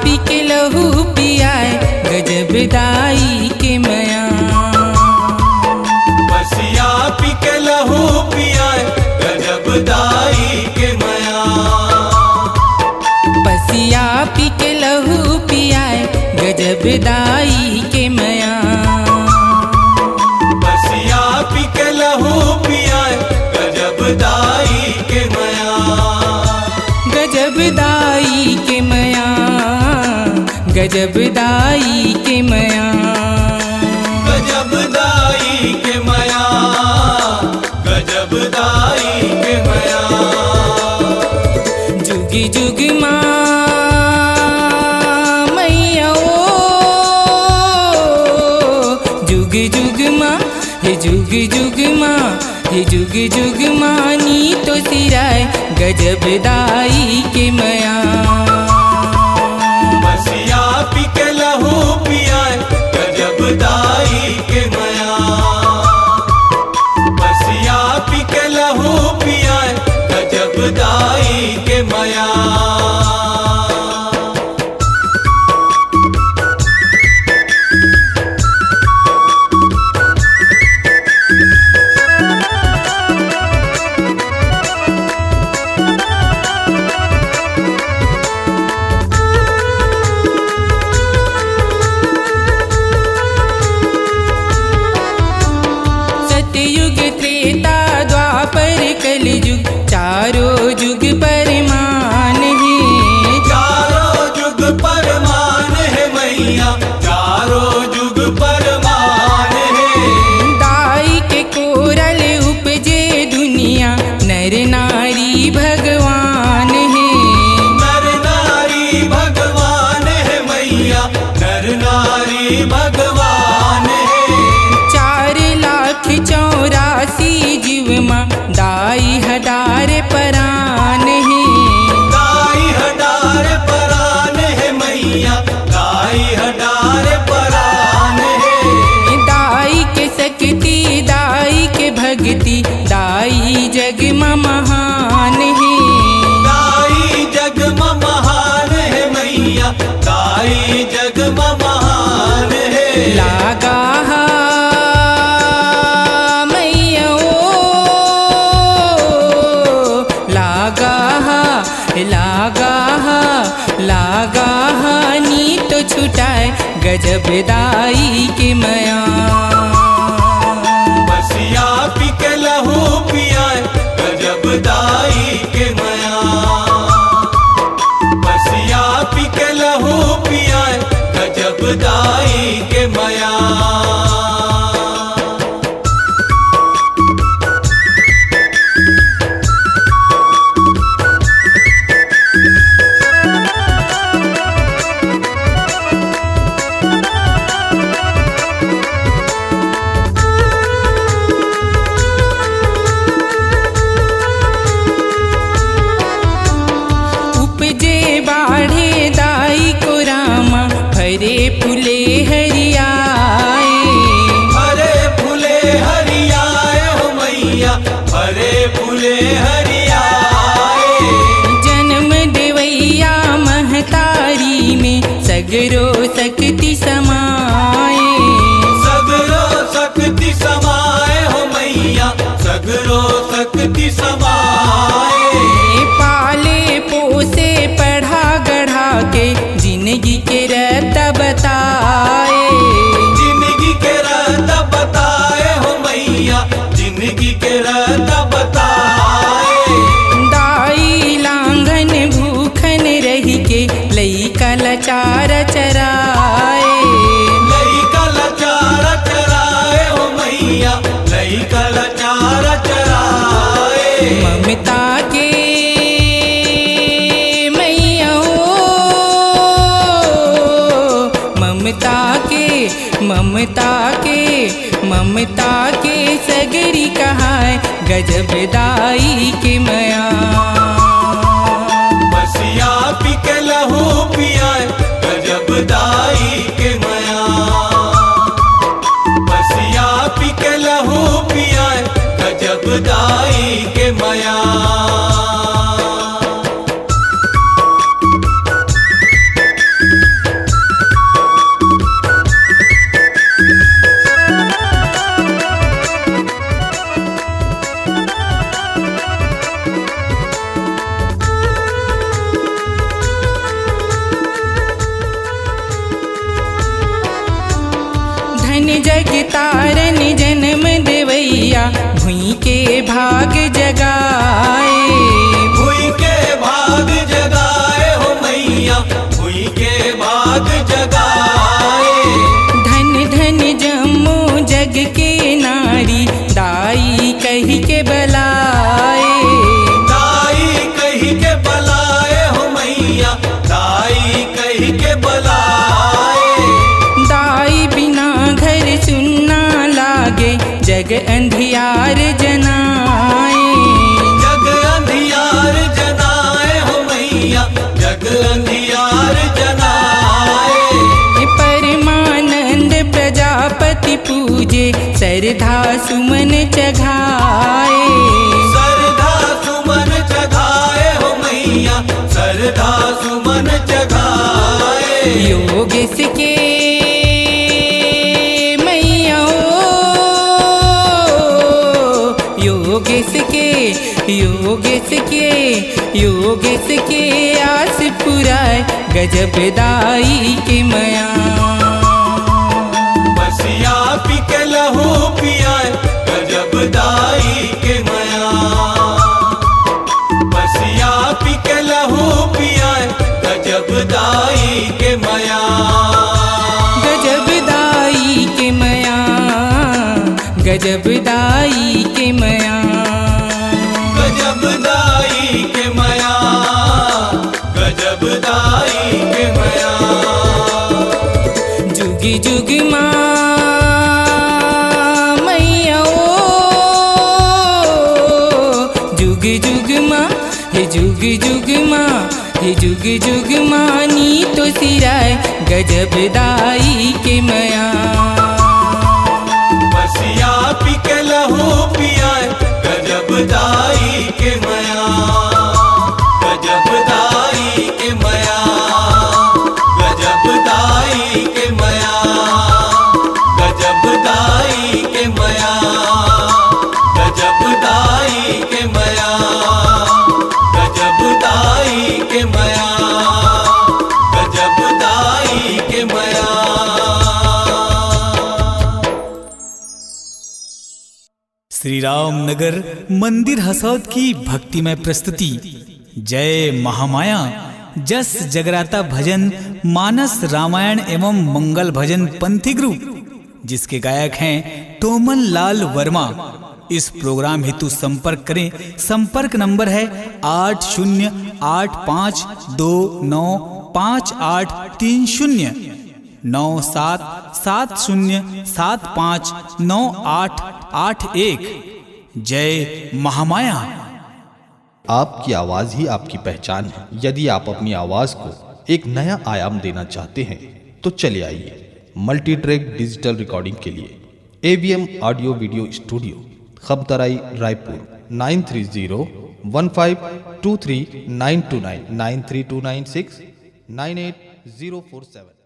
पी के लहू पियाए गजब दाई के मया। बसिया पी के लहू पियाए गजब दाई के मया। बसिया पी के लहू पियाए गजब दाई के मया। बसिया पी के लहू पियाए गजब दाई के मया। गजब दाई के मया, गजब दाई के मया। गजब दाई के मया, गजब दाई के मया। जुगी जुग माँ मैया ओ, जुग जुग माँ हे जुग जुग माँ हे जुग जुग मानी तो सिराए गजब दाई के मया। बसिया पी के लहू पियाए गजब दाई के मया। बसिया पी के लहू पियाए गजब दाई के मया। सतयुग त्रेता द्वापर कलयुग चारों जुग परमान है। चारों जुग परमान है मैया, चारों जुग परमान है। दाई के कोरल उपजे दुनिया नर नारी भगवान है। नर नारी भगवान है मैया, नर नारी भगवान है। 4,84,000 जीव माँ दाई हडार परान है। दाई हडार परान है मैया, दाई हडार परान है। दाई के शक्ति दाई के भक्ति दाई जग में महान है। दाई जग में महान है मैया, दाई जग में महान है। लागा मैया ओ, लागा लागा लागा नी तो छुटाए गजब दाई के मया। बसिया पी के लहू पियाए गजब दाई के मया। बसिया पी के लहू पियाए गजब दाई के मया। उपजे बाढ़े दाई को रामा भरे फूले हरियाए। हरे फूले हरियाए हो मैया, हरे फूले हरियाए। जन्म देवैया महतारी में सगरो शक्ति समाए। सगरो शक्ति समाए हो मैया, सगरो शक्ति समाए। पाले पोसे पढ़ा गढ़ा के जिंदगी के रहता बताए। जिंदगी के रहता बताए हो मैया, जिंदगी के रहता बताए। दाई लांघन भूखन रही के लइका लाचार चराए। लइका लाचार चराए हो मैया, लइका लाचार चराए। ममता के मैया ओ, ममता के ममता के ममता के सगरी कहाए गजब दाई के मया। बसिया पी के लहू पियाए गजब दाई के मया। बसिया पी के लहू पियाए गजब दाई के मया। भाग जगाए, हुई के भाग जगाए हो मैया, हुई के भाग जगाए। धन धन जम्मू जग के नारी, दाई कही के बलाए, दाई कही के बलाए हो मैया, दाई कही के बलाए। दाई बिना घर सुनना लागे, जग अंधियार जनाए, जग अंधियार जनाए हो मैया, जग अंधियार जनाए। परमानंद प्रजापति पूजे, श्रद्धा सुमन चघाए, श्रद्धा सुमन जगाए हो मैया, श्रद्धा सुमन जगाए। योगेश के मैया योगेश के योगेश के योगेश के आस पुराए, गजब दाई के मया। बसिया पी के लहू पियाए, गजब दाई के मया। बसिया पी के लहू पियाए, गजब दाई के मया। गजब दाई के मया, गजब दाई के मया, गजब दाई के मया, गजब दाई के मया। जुगी जुग माँ मैया जुग जुग माँ, हे जुग जुग माँ, हे जुग जुग मानी तो सिराए, गजब दाई के मया। बसिया पी के लहू पियाए, गजब दाई के मया, गजब दाई के मया, गजब दाई के मया, गजब दाई के मया, गजब दाई के मया, गजब दाई के मया, गजब दाई के मया। श्री राम नगर मंदिर हसौद की भक्तिमय प्रस्तुति जय महामाया जस जगराता भजन मानस रामायण एवं मंगल भजन पंथी ग्रुप, जिसके गायक हैं तोमन लाल वर्मा। इस प्रोग्राम हेतु संपर्क करें। संपर्क नंबर है 8085295830 9770759881। जय महामाया। आपकी आवाज ही आपकी पहचान है। यदि आप अपनी आवाज को एक नया आयाम देना चाहते हैं तो चले आइए मल्टी ट्रैक डिजिटल रिकॉर्डिंग के लिए AVM audio video studio, Khabtarai, Raipur 9301523929 93296 98047।